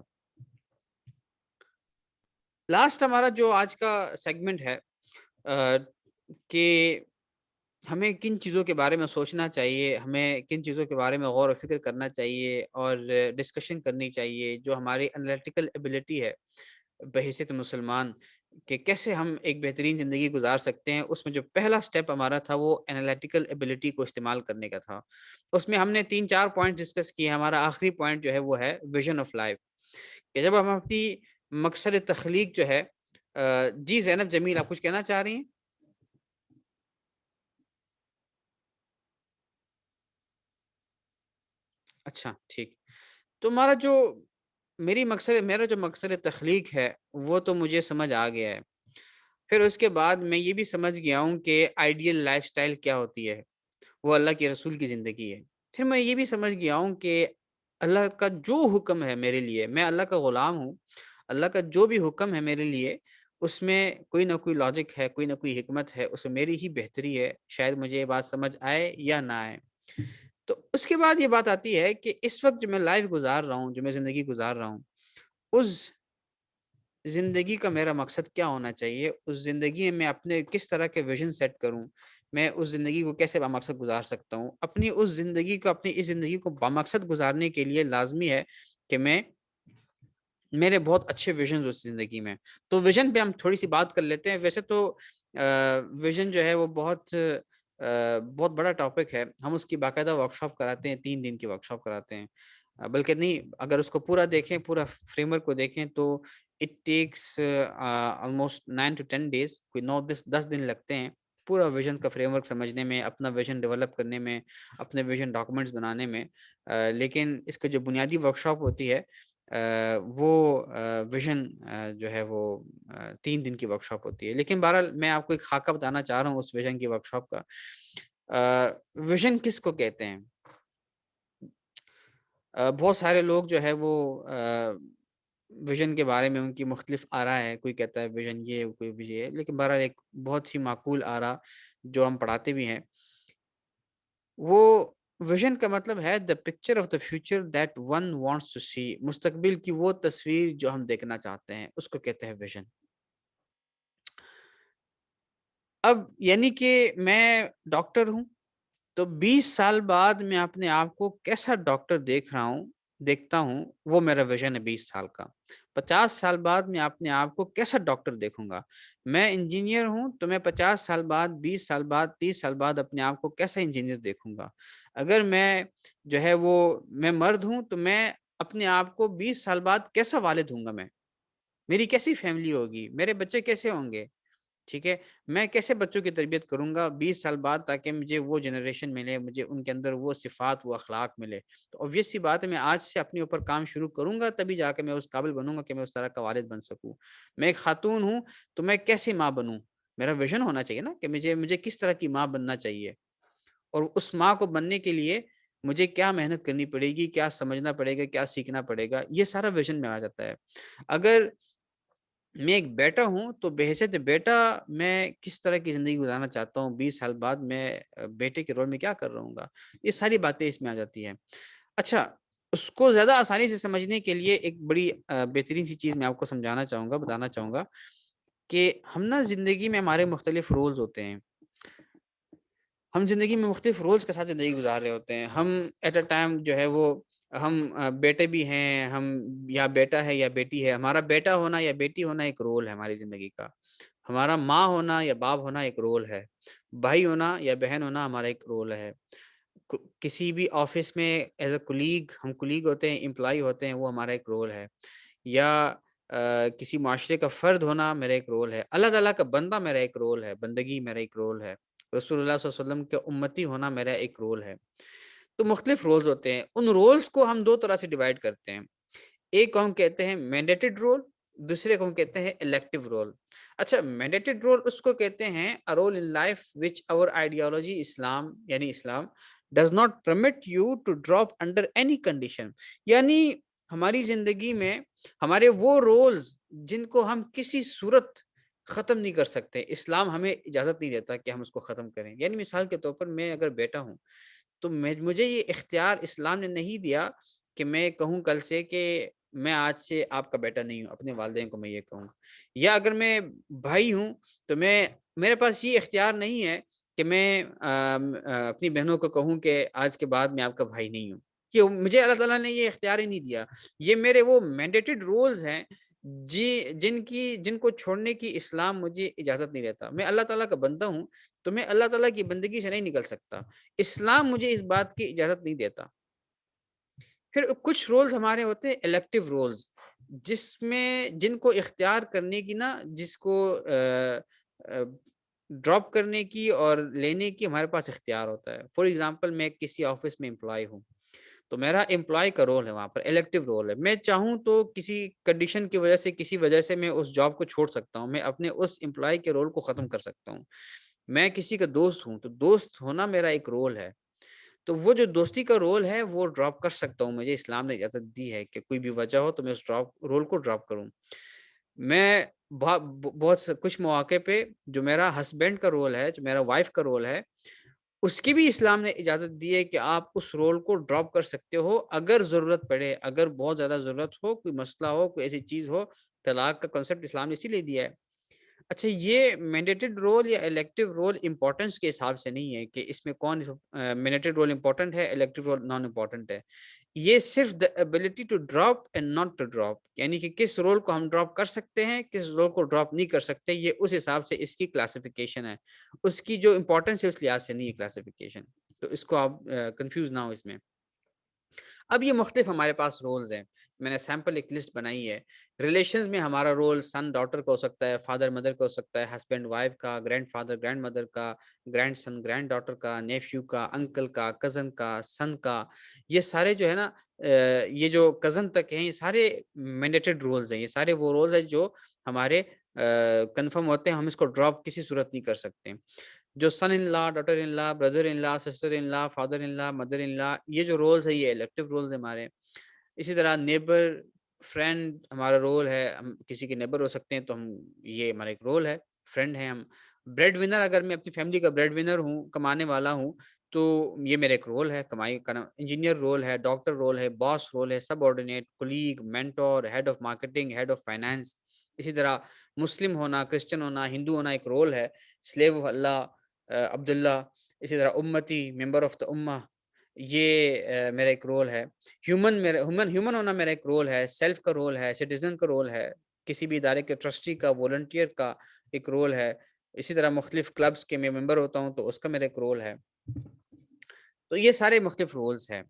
لاسٹ ہمارا جو آج کا سیگمنٹ ہے کہ ہمیں کن چیزوں کے بارے میں سوچنا چاہیے, ہمیں کن چیزوں کے بارے میں غور و فکر کرنا چاہیے اور ڈسکشن کرنی چاہیے, جو ہماری انالیٹیکل ایبلٹی ہے بحیثیت مسلمان, کہ کیسے ہم ایک بہترین زندگی گزار سکتے ہیں. اس میں جو پہلا سٹیپ ہمارا تھا وہ انالیٹیکل ایبلٹی کو استعمال کرنے کا تھا. اس میں ہم نے 3-4 پوائنٹ ڈسکس کیے. ہمارا آخری پوائنٹ جو ہے وہ ہے ویژن آف لائف, کہ جب ہم اپنی مقصد تخلیق جو ہے جی زینب جمیل آپ کچھ کہنا چاہ رہی ہیں؟ اچھا ٹھیک. تو میرا جو مقصد تخلیق ہے وہ تو مجھے سمجھ آ گیا ہے. پھر اس کے بعد میں یہ بھی سمجھ گیا ہوں کہ آئیڈیل لائف سٹائل کیا ہوتی ہے, وہ اللہ کے رسول کی زندگی ہے. پھر میں یہ بھی سمجھ گیا ہوں کہ اللہ کا جو حکم ہے میرے لیے, میں اللہ کا غلام ہوں, اللہ کا جو بھی حکم ہے میرے لیے اس میں کوئی نہ کوئی لاجک ہے, کوئی نہ کوئی حکمت ہے, اس میں میری ہی بہتری ہے. شاید مجھے یہ بات سمجھ آئے یا نہ آئے. تو اس کے بعد یہ بات آتی ہے کہ اس وقت جو میں لائف گزار رہا ہوں, جو میں زندگی گزار رہا ہوں, اس زندگی کا میرا مقصد کیا ہونا چاہیے, اس زندگی میں اپنے کس طرح کے ویژن سیٹ کروں, میں اس زندگی کو کیسے بامقصد گزار سکتا ہوں. اپنی اس زندگی کو بامقصد گزارنے کے لیے لازمی ہے کہ میرے بہت اچھے ویژنز اس زندگی میں. تو ویژن پہ ہم تھوڑی سی بات کر لیتے ہیں. ویسے تو ویژن جو ہے وہ بہت بڑا ٹاپک ہے. ہم اس کی باقاعدہ ورکشاپ کراتے ہیں, 3 دن کی ورکشاپ کراتے ہیں. بلکہ نہیں, اگر اس کو پورا دیکھیں, پورا فریم ورک کو دیکھیں تو it takes almost 9 to 10 days. کوئی 9-10 دن لگتے ہیں پورا ویژن کا فریم ورک سمجھنے میں, اپنا ویژن ڈیولپ کرنے میں, اپنے ویژن ڈاکومنٹس بنانے میں. لیکن اس کا جو بنیادی ورکشاپ ہوتی ہے وہ ویژن جو ہے وہ 3 دن کی ورکشاپ ہوتی ہے. لیکن بہرحال میں آپ کو ایک خاکہ بتانا چاہ رہا ہوں اس ویژن کی ورکشاپ کا. ویژن کس کو کہتے ہیں؟ بہت سارے لوگ جو ہے وہ ویژن کے بارے میں ان کی مختلف آراء ہے. کوئی کہتا ہے ویژن یہ, کوئی ویژن ہے, لیکن بہرحال ایک بہت ہی معقول آراء جو ہم پڑھاتے بھی ہیں, وہ ویژن کا مطلب ہے the picture of the future that one wants to see. مستقبل کی وہ تصویر جو ہم دیکھنا چاہتے ہیں اس کو کہتے ہیں ویژن. اب یعنی کہ میں ڈاکٹر ہوں تو 20 سال بعد میں اپنے آپ کو کیسا ڈاکٹر دیکھتا ہوں, وہ میرا ویژن ہے 20 سال کا. 50 سال بعد میں اپنے آپ کو کیسا ڈاکٹر دیکھوں گا. میں انجینئر ہوں تو میں 50 سال بعد, 20 سال بعد, 30 سال بعد اپنے آپ کو کیسا انجینئر دیکھوں گا. اگر میں جو ہے وہ میں مرد ہوں تو میں اپنے آپ کو 20 سال بعد کیسا والد ہوں گا, میں میری کیسی فیملی ہوگی, میرے بچے کیسے ہوں گے. ٹھیک ہے. میں کیسے بچوں کی تربیت کروں گا 20 سال بعد تاکہ مجھے وہ جنریشن ملے, مجھے ان کے اندر وہ صفات وہ اخلاق ملے. تو obvious سی بات ہے میں آج سے اپنے اوپر کام شروع کروں گا تبھی جا کے میں اس قابل بنوں گا کہ میں اس طرح کا والد بن سکوں. میں ایک خاتون ہوں تو میں کیسے ماں بنوں, میرا ویژن ہونا چاہیے نا کہ مجھے کس طرح کی ماں بننا چاہیے, اور اس ماں کو بننے کے لیے مجھے کیا محنت کرنی پڑے گی, کیا سمجھنا پڑے گا, کیا سیکھنا پڑے گا, یہ سارا ویژن میں آ جاتا ہے. اگر میں ایک بیٹا ہوں تو بحیثیت بیٹا میں کس طرح کی زندگی گزارنا چاہتا ہوں, 20 سال بعد میں بیٹے کے رول میں کیا کر رہا ہوں گا, یہ ساری باتیں اس میں آ جاتی ہیں. اچھا, اس کو زیادہ آسانی سے سمجھنے کے لیے ایک بڑی بہترین سی چیز میں آپ کو سمجھانا چاہوں گا, بتانا چاہوں گا کہ ہم نا زندگی میں ہمارے مختلف رولز ہوتے ہیں. ہم زندگی میں مختلف رولز کے ساتھ زندگی گزار رہے ہوتے ہیں. ہم ایٹ اے ٹائم جو ہے وہ ہم بیٹے بھی ہیں, ہم یا بیٹا ہے یا بیٹی ہے. ہمارا بیٹا ہونا یا بیٹی ہونا ایک رول ہے ہماری زندگی کا. ہمارا ماں ہونا یا باپ ہونا ایک رول ہے. بھائی ہونا یا بہن ہونا ہمارا ایک رول ہے. کسی بھی آفس میں ایز اے کلیگ, ہم کلیگ ہوتے ہیں, امپلائی ہوتے ہیں, وہ ہمارا ایک رول ہے. یا کسی معاشرے کا فرد ہونا میرا ایک رول ہے. اللہ تعالیٰ کا بندہ میرا ایک رول ہے, بندگی میرا ایک رول ہے. رسول اللہ صلی اللہ علیہ وسلم کے امتی ہونا میرا ایک رول ہے. تو مختلف رولز ہوتے ہیں. ان رولز کو ہم دو طرح سے ڈیوائڈ کرتے ہیں. ایک کو ہم کہتے ہیں مینڈیٹڈ رول, دوسرے کو ہم کہتے ہیں الیکٹیو رول. اچھا, مینڈیٹڈ رول اس کو کہتے ہیں a role in life which our ideology اسلام یعنی اسلام does not permit you to drop under any condition. یعنی ہماری زندگی میں ہمارے وہ رولز جن کو ہم کسی صورت ختم نہیں کر سکتے, اسلام ہمیں اجازت نہیں دیتا کہ ہم اس کو ختم کریں. یعنی مثال کے طور پر میں اگر بیٹا ہوں تو مجھے یہ اختیار اسلام نے نہیں دیا کہ میں کہوں کل سے کہ میں آج سے آپ کا بیٹا نہیں ہوں, اپنے والدین کو میں یہ کہوں. یا اگر میں بھائی ہوں تو میرے پاس یہ اختیار نہیں ہے کہ میں اپنی بہنوں کو کہوں کہ آج کے بعد میں آپ کا بھائی نہیں ہوں. کہ مجھے اللہ تعالیٰ نے یہ اختیار ہی نہیں دیا. یہ میرے وہ مینڈیٹڈ رولز ہیں جن کو چھوڑنے کی اسلام مجھے اجازت نہیں دیتا. میں اللہ تعالیٰ کا بندہ ہوں تو میں اللہ تعالیٰ کی بندگی سے نہیں نکل سکتا. اسلام مجھے اس بات کی اجازت نہیں دیتا. پھر کچھ رولز ہمارے ہوتے ہیں الیکٹیو رولز, جن کو اختیار کرنے کی نا, جس کو ڈراپ کرنے کی اور لینے کی ہمارے پاس اختیار ہوتا ہے. فار ایگزامپل میں کسی آفس میں امپلائی ہوں تو میرا امپلائی کا رول ہے, وہاں پر الیکٹیو رول ہے. میں چاہوں تو کسی کنڈیشن کی وجہ سے, کسی وجہ سے میں اس جاب کو چھوڑ سکتا ہوں, میں اپنے اس امپلائی کے رول کو ختم کر سکتا ہوں. میں کسی کا دوست ہوں تو دوست ہونا میرا ایک رول ہے, تو وہ جو دوستی کا رول ہے وہ ڈراپ کر سکتا ہوں. مجھے اسلام نے اجازت دی ہے کہ کوئی بھی وجہ ہو تو میں اس رول کو ڈراپ کروں. میں بہت کچھ مواقع پہ جو میرا ہسبینڈ کا رول ہے, جو میرا وائف کا رول ہے, اس کی بھی اسلام نے اجازت دی ہے کہ آپ اس رول کو ڈراپ کر سکتے ہو اگر ضرورت پڑے, اگر بہت زیادہ ضرورت ہو, کوئی مسئلہ ہو, کوئی ایسی چیز ہو. طلاق کا کنسیپٹ اسلام نے اسی لیے دیا ہے. اچھا, یہ مینڈیٹڈ رول یا الیکٹیو رول امپورٹنس کے حساب سے نہیں ہے کہ اس میں کون مینڈیٹڈ رول امپورٹنٹ ہے, الیکٹیو رول نان امپورٹنٹ ہے. یہ صرف the ability to drop and not to drop, یعنی کہ کس رول کو ہم ڈراپ کر سکتے ہیں, کس رول کو ڈراپ نہیں کر سکتے, یہ اس حساب سے اس کی کلاسیفیکیشن ہے. اس کی جو امپورٹنس ہے اس لحاظ سے نہیں ہے کلاسیفیکیشن. تو اس کو آپ کنفیوز نہ ہو اس میں. اب یہ مختلف ہمارے پاس رولز ہیں. میں نے سیمپل ایک لسٹ بنائی ہے. ریلیشنز میں ہمارا رول سن ڈاٹر کا ہو سکتا ہے, فادر مدر کا ہو سکتا ہے, ہسبینڈ وائف کا, گرینڈ فادر گرینڈ مدر کا, گرینڈ سن گرینڈ ڈاٹر کا, نیفیو کا, انکل کا, کزن کا, سن کا. یہ سارے جو ہے نا, یہ جو کزن تک ہیں, یہ سارے مینڈیٹڈ رولز ہیں. یہ سارے وہ رولز ہیں جو ہمارے کنفرم ہوتے ہیں, ہم اس کو ڈراپ کسی صورت نہیں کر سکتے. جو son in law, daughter in law, brother in law, sister in law, father in law, mother in law, یہ جو رولز ہیں یہ الیکٹیو رولز ہیں ہمارے. اسی طرح نیبر, فرینڈ ہمارا رول ہے. ہم کسی کے نیبر ہو سکتے ہیں تو یہ ہمارا ایک رول ہے, فرینڈ ہیں ہم. بریڈ ونر, اگر میں اپنی فیملی کا بریڈ ونر ہوں, کمانے والا ہوں, تو یہ میرا ایک رول ہے کمائی کرنا. انجینئر رول ہے, ڈاکٹر رول ہے, باس رول ہے, subordinate, colleague, mentor, head of marketing, head of finance. اسی طرح مسلم ہونا, کرسچن ہونا, ہندو ہونا ایک رول ہے. سلیو آف اللہ, عبداللہ. اسی طرح امتی, ممبر آف دا امہ, یہ میرا ایک رول ہے. ہیومن ہونا میرا ایک رول ہے. سیلف کا رول ہے, سٹیزن کا رول ہے, کسی بھی ادارے کے ٹرسٹی کا, والنٹیئر کا ایک رول ہے. اسی طرح مختلف کلبس کے میں ممبر ہوتا ہوں تو اس کا میرا ایک رول ہے. تو یہ سارے مختلف رولز ہیں.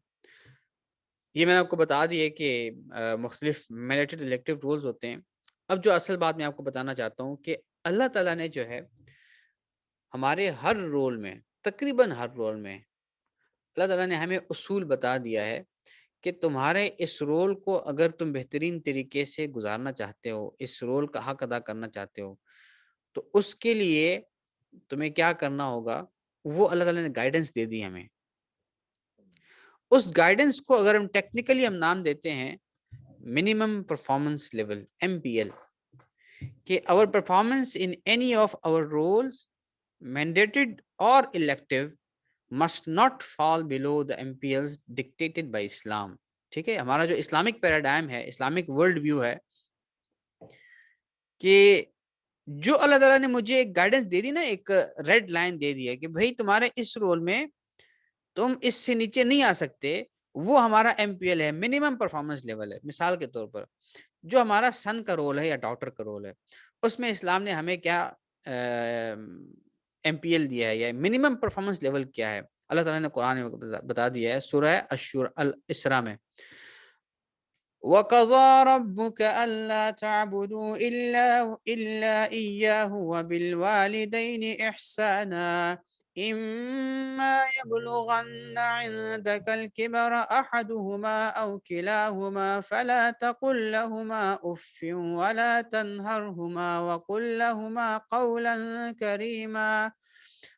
یہ میں نے آپ کو بتا دیے کہ مختلف مینڈیٹڈ الیکٹیو رولز ہوتے ہیں. اب جو اصل بات میں آپ کو بتانا چاہتا ہوں کہ اللہ تعالیٰ نے جو ہے ہمارے ہر رول میں، تقریباً ہر رول میں اللہ تعالیٰ نے ہمیں اصول بتا دیا ہے کہ تمہارے اس رول کو اگر تم بہترین طریقے سے گزارنا چاہتے ہو، اس رول کا حق ادا کرنا چاہتے ہو، تو اس کے لیے تمہیں کیا کرنا ہوگا، وہ اللہ تعالیٰ نے گائیڈنس دے دی ہمیں. اس گائیڈنس کو اگر ہم ٹیکنیکلی ہم نام دیتے ہیں منیمم پرفارمنس لیول MPL، کہ our performance in any of our roles mandated or elective must not fall below the MPLs dictated by Islam. ٹھیک ہے، ہمارا جو اسلامک پیراڈائم ہے، اسلامک ورلڈ ویو ہے، کہ جو اللہ تعالیٰ نے مجھے ایک گائیڈنس دے دی نا، ایک ریڈ لائن دے دی ہے کہ بھائی تمہارے اس رول میں تم اس سے نیچے نہیں آ سکتے، وہ ہمارا MPL ہے، منیمم پرفارمنس لیول ہے. مثال کے طور پر جو ہمارا سن کا رول ہے یا ڈاکٹر کا رول ہے، اس میں اسلام نے ہمیں کیا MPL دیا ہے یا منیمم پرفارمنس لیول کیا ہے. اللہ تعالیٰ نے قرآن میں بتا دیا ہے سورہ الاسراء میں، وَقَضَىٰ رَبُّكَ أَلَّا تَعْبُدُوا إِلَّا إِيَّاهُ وَبِالْوَالِدَيْنِ إِحْسَانًا إِمَّا يَبْلُغَنَّ عِندَكَ الْكِبَرَ أَحَدُهُمَا أَوْ كِلَاهُمَا فَلَا تَقُل لَّهُمَا أُفٍّ وَلَا تَنْهَرْهُمَا وَقُل لَّهُمَا قَوْلًا كَرِيمًا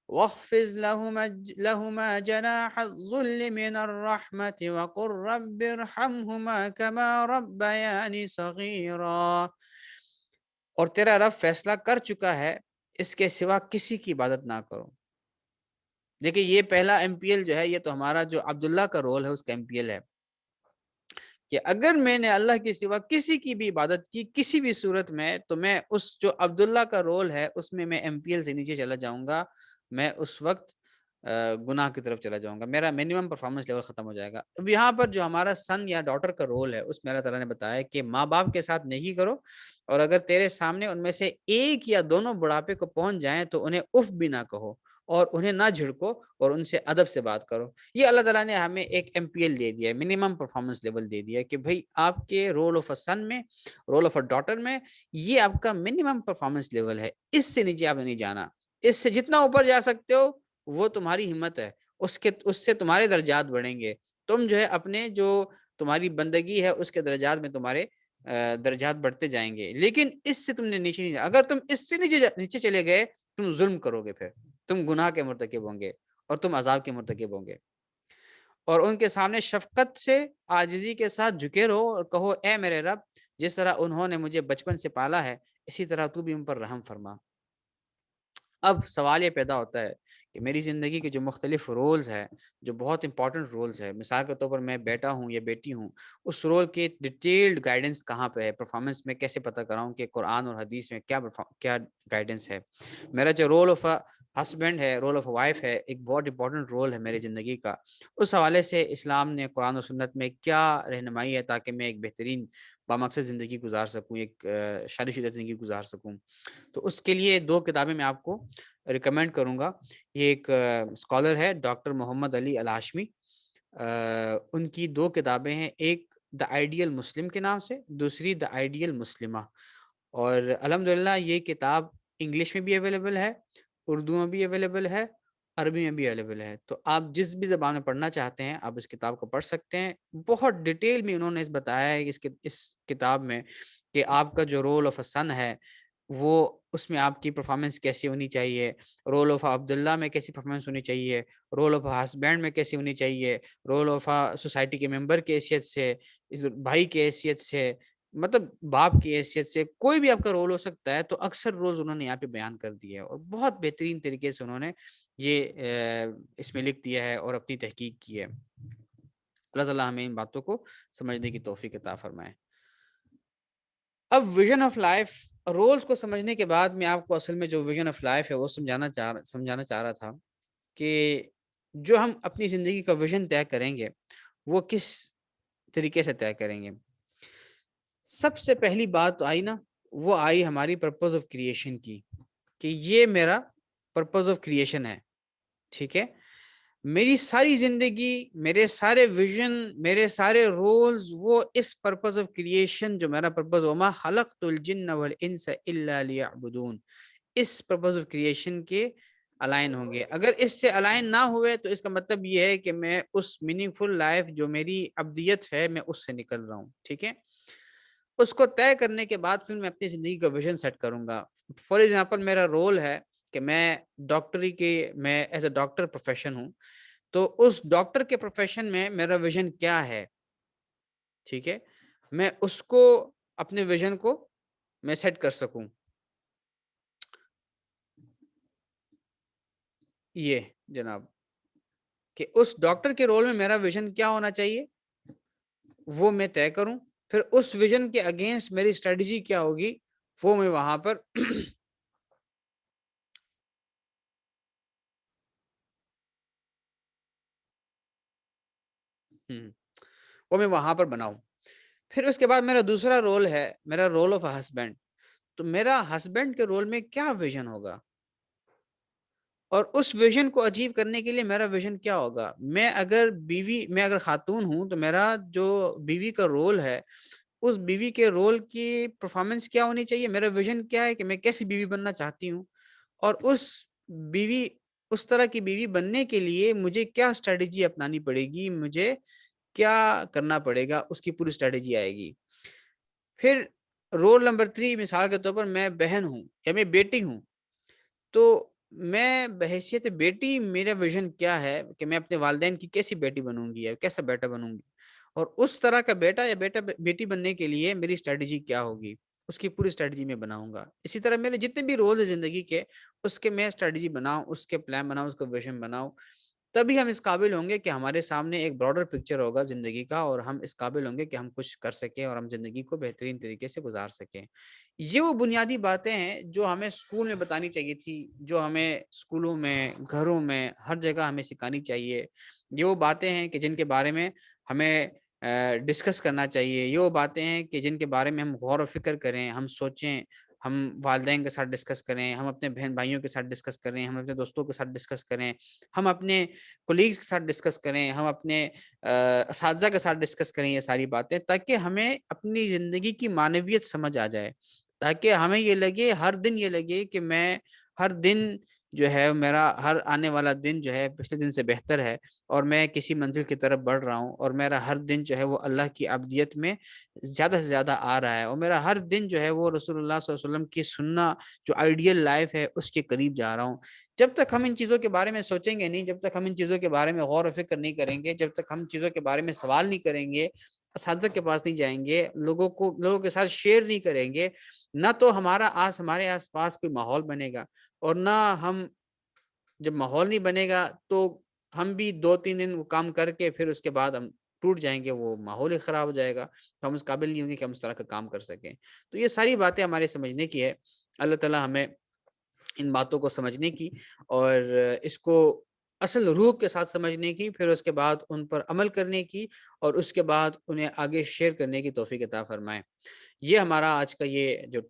واخفض لهما جناح الذل من الرحمة وقل رب ارحمهما كما ربياني صغيرا. اور تیرا رب فیصلہ کر چکا ہے، اس کے سوا کسی کی عبادت نہ کرو. دیکھیں یہ پہلا MPL جو ہے، یہ تو ہمارا جو عبداللہ کا رول ہے اس کا MPL ہے کہ اگر میں نے اللہ کے سوا کسی کی بھی عبادت کی کسی بھی صورت میں، تو میں اس جو عبداللہ کا رول ہے اس میں MPL سے نیچے چلا جاؤں گا، میں اس وقت گناہ کی طرف چلا جاؤں گا، میرا منیمم پرفارمنس لیول ختم ہو جائے گا. اب یہاں پر جو ہمارا سن یا ڈاٹر کا رول ہے اس میں اللہ تعالیٰ نے بتایا کہ ماں باپ کے ساتھ نہیں کرو، اور اگر تیرے سامنے ان میں سے ایک یا دونوں بڑھاپے کو پہنچ جائیں تو انہیں اف بھی نہ کہو اور انہیں نہ جھڑکو اور ان سے ادب سے بات کرو. یہ اللہ تعالیٰ نے ہمیں ایک MPL دے دیا ہے، منیمم پرفارمنس لیول دے دیا ہے کہ بھائی آپ کے رول آف اے سن میں، رول آف اے ڈاٹر میں، یہ آپ کا منیمم پرفارمنس لیول ہے، اس سے نیچے آپ نے نہیں جانا. اس سے جتنا اوپر جا سکتے ہو وہ تمہاری ہمت ہے، اس سے تمہارے درجات بڑھیں گے. تم جو ہے اپنے جو تمہاری بندگی ہے اس کے درجات میں تمہارے درجات بڑھتے جائیں گے، لیکن اس سے تم نے نیچے نہیں جانا. اگر تم اس سے نیچے چلے گئے تم ظلم کرو گے، پھر تم گناہ کے مرتکب ہوں گے اور تم عذاب کے مرتکب ہوں گے. اور ان کے سامنے شفقت سے عاجزی کے ساتھ جھکے رہو اور کہو اے میرے رب، جس طرح انہوں نے مجھے بچپن سے پالا ہے اسی طرح تو بھی ان پر رحم فرما. اب سوال یہ پیدا ہوتا ہے کہ میری زندگی کے جو مختلف رولز ہیں، جو بہت امپورٹنٹ رولز ہیں، مثال کے طور پر میں بیٹا ہوں یا بیٹی ہوں، اس رول کے ڈیٹیلڈ گائیڈنس کہاں پہ ہے، پرفارمنس میں کیسے پتہ کراؤں کہ قرآن اور حدیث میں کیا گائیڈنس ہے. میرا جو رول آف ہسبینڈ ہے، رول آف وائف ہے، ایک بہت امپورٹنٹ رول ہے میری زندگی کا. اس حوالے سے اسلام نے قرآن و سنت میں کیا رہنمائی ہے تاکہ میں ایک بہترین بامقصد زندگی گزار سکوں، ایک شادی شدہ زندگی گزار سکوں. تو اس کے لیے 2 کتابیں میں آپ کو ریکمینڈ کروں گا. یہ ایک اسکالر ہے ڈاکٹر محمد علی الہاشمی، ان کی 2 کتابیں ہیں، ایک دا آئیڈیل مسلم کے نام سے، دوسری دا آئیڈیل مسلمہ. اور الحمدللہ یہ کتاب انگلش میں بھی اویلیبل ہے، اردو میں بھی اویلیبل ہے، عربی میں بھی اویلیبل ہے. تو آپ جس بھی زبان میں پڑھنا چاہتے ہیں آپ اس کتاب کو پڑھ سکتے ہیں. بہت ڈیٹیل میں انہوں نے بتایا ہے اس کتاب میں کہ آپ کا جو رول آف اے سن ہے وہ اس میں آپ کی پرفارمنس کیسی ہونی چاہیے، رول آف عبداللہ میں کیسی پرفارمنس ہونی چاہیے، رول آف ہسبینڈ میں کیسی ہونی چاہیے، رول آف سوسائٹی کے ممبر کی حیثیت سے، بھائی کی حیثیت سے، مطلب باپ کی حیثیت سے، کوئی بھی آپ کا رول ہو سکتا ہے. تو اکثر رولز انہوں نے یہاں پہ بیان کر دیا ہے اور بہت بہترین طریقے سے انہوں نے یہ اس میں لکھ دیا ہے اور اپنی تحقیق کی ہے. اللہ تعالیٰ ہمیں ان باتوں کو سمجھنے کی توفیق عطا فرمائے. اب ویژن آف لائف، رولز کو سمجھنے کے بعد میں آپ کو اصل میں جو ویژن آف لائف ہے وہ سمجھانا چاہ رہا تھا کہ جو ہم اپنی زندگی کا ویژن طے کریں گے وہ کس طریقے سے طے کریں گے. سب سے پہلی بات آئی نا، وہ آئی ہماری پرپز آف کریشن کی، کہ یہ میرا پرپز آف کریشن ہے. ٹھیک ہے، میری ساری زندگی، میرے سارے ویژن، میرے سارے رولز وہ اس پرپز آف کریشن جو میرا پرپز وما خلقت الجن والانس الا لیعبدون، اس پرپز آف کریشن کے الائن ہوں گے. اگر اس سے الائن نہ ہوئے تو اس کا مطلب یہ ہے کہ میں اس میننگ فل لائف جو میری ابدیت ہے میں اس سے نکل رہا ہوں. ٹھیک ہے, اس کو طے کرنے کے بعد پھر میں اپنی زندگی کا ویژن سیٹ کروں گا. فار ایگزامپل میرا رول ہے کہ میں ڈاکٹری کے میں ایز اے ڈاکٹر پروفیشن ہوں, تو اس ڈاکٹر کے پروفیشن میں میرا ویژن کیا ہے, ٹھیک ہے, میں اس کو اپنے ویژن کو میں سیٹ کر سکوں. یہ جناب کہ اس ڈاکٹر کے رول میں میرا ویژن کیا ہونا چاہیے وہ میں طے کروں, پھر اس ویژن کے اگینسٹ میری اسٹریٹجی کیا ہوگی وہ میں وہاں پر بناؤں. پھر اس کے بعد میرا دوسرا رول ہے میرا رول آف اے ہسبینڈ. تو میرا ہسبینڈ کے رول میں کیا ویژن ہوگا اور اس ویژن کو اچیو کرنے کے لیے میرا ویژن کیا ہوگا. میں اگر خاتون ہوں تو میرا جو بیوی کا رول ہے اس بیوی کے رول کی پرفارمنس کیا ہونی چاہیے, میرا ویژن کیا ہے کہ میں کیسی بیوی بننا چاہتی ہوں, اور اس طرح کی بیوی بننے کے لیے مجھے کیا اسٹریٹجی اپنانی پڑے گی, مجھے کیا کرنا پڑے گا, اس کی پوری اسٹریٹجی آئے گی. پھر رول نمبر 3 مثال کے طور پر میں بہن ہوں یا میں بیٹی ہوں, تو میں بحیثیت بیٹی میرا ویژن کیا ہے کہ میں اپنے والدین کی کیسی بیٹی بنوں گی یا کیسا بیٹا بنوں گی, اور اس طرح کا بیٹا یا بیٹی بننے کے لیے میری اسٹریٹجی کیا ہوگی, اس کی پوری اسٹریٹجی میں بناؤں گا. اسی طرح میرے جتنے بھی رول ہیں زندگی کے اس کے میں اسٹریٹجی بناؤں, اس کے پلان بناؤں, اس کا ویژن بناؤں, تبھی ہم اس قابل ہوں گے کہ ہمارے سامنے ایک براڈر پکچر ہوگا زندگی کا, اور ہم اس قابل ہوں گے کہ ہم کچھ کر سکیں اور ہم زندگی کو بہترین طریقے سے گزار سکیں. یہ وہ بنیادی باتیں ہیں جو ہمیں اسکول میں بتانی چاہیے تھی, جو ہمیں اسکولوں میں, گھروں میں, ہر جگہ ہمیں سکھانی چاہیے. یہ وہ باتیں ہیں کہ جن کے بارے میں ہمیں ڈسکس کرنا چاہیے, یہ وہ باتیں ہیں کہ جن کے بارے میں ہم غور و فکر کریں, ہم سوچیں, ہم والدین کے ساتھ ڈسکس کریں, ہم اپنے بہن بھائیوں کے ساتھ ڈسکس کریں, ہم اپنے دوستوں کے ساتھ ڈسکس کریں, ہم اپنے کولیگز کے ساتھ ڈسکس کریں, ہم اپنے اساتذہ کے ساتھ ڈسکس کریں یہ ساری باتیں, تاکہ ہمیں اپنی زندگی کی معنویت سمجھ آ جائے, تاکہ ہمیں یہ لگے, ہر دن یہ لگے کہ میں ہر دن جو ہے میرا ہر آنے والا دن جو ہے پچھلے دن سے بہتر ہے, اور میں کسی منزل کی طرف بڑھ رہا ہوں, اور میرا ہر دن جو ہے وہ اللہ کی عبدیت میں زیادہ سے زیادہ آ رہا ہے, اور میرا ہر دن جو ہے وہ رسول اللہ صلی اللہ علیہ وسلم کی سننا جو آئیڈیل لائف ہے اس کے قریب جا رہا ہوں. جب تک ہم ان چیزوں کے بارے میں سوچیں گے نہیں, جب تک ہم ان چیزوں کے بارے میں غور و فکر نہیں کریں گے, جب تک ہم چیزوں کے بارے میں سوال نہیں کریں گے, اساتذہ کے پاس نہیں جائیں گے, لوگوں کے ساتھ شیئر نہیں کریں گے, نہ تو ہمارے آس پاس کوئی ماحول بنے گا, اور نہ ہم جب ماحول نہیں بنے گا تو ہم بھی 2-3 دن وہ کام کر کے پھر اس کے بعد ہم ٹوٹ جائیں گے, وہ ماحول ہی خراب ہو جائے گا, تو ہم اس قابل نہیں ہوں گے کہ ہم اس طرح کا کام کر سکیں. تو یہ ساری باتیں ہمارے سمجھنے کی ہے. اللہ تعالیٰ ہمیں ان باتوں کو سمجھنے کی اور اس کو اصل روح کے ساتھ سمجھنے کی, پھر اس کے بعد ان پر عمل کرنے کی, اور اس کے بعد انہیں آگے شیئر کرنے کی توفیق عطا فرمائے. یہ ہمارا آج کا یہ جو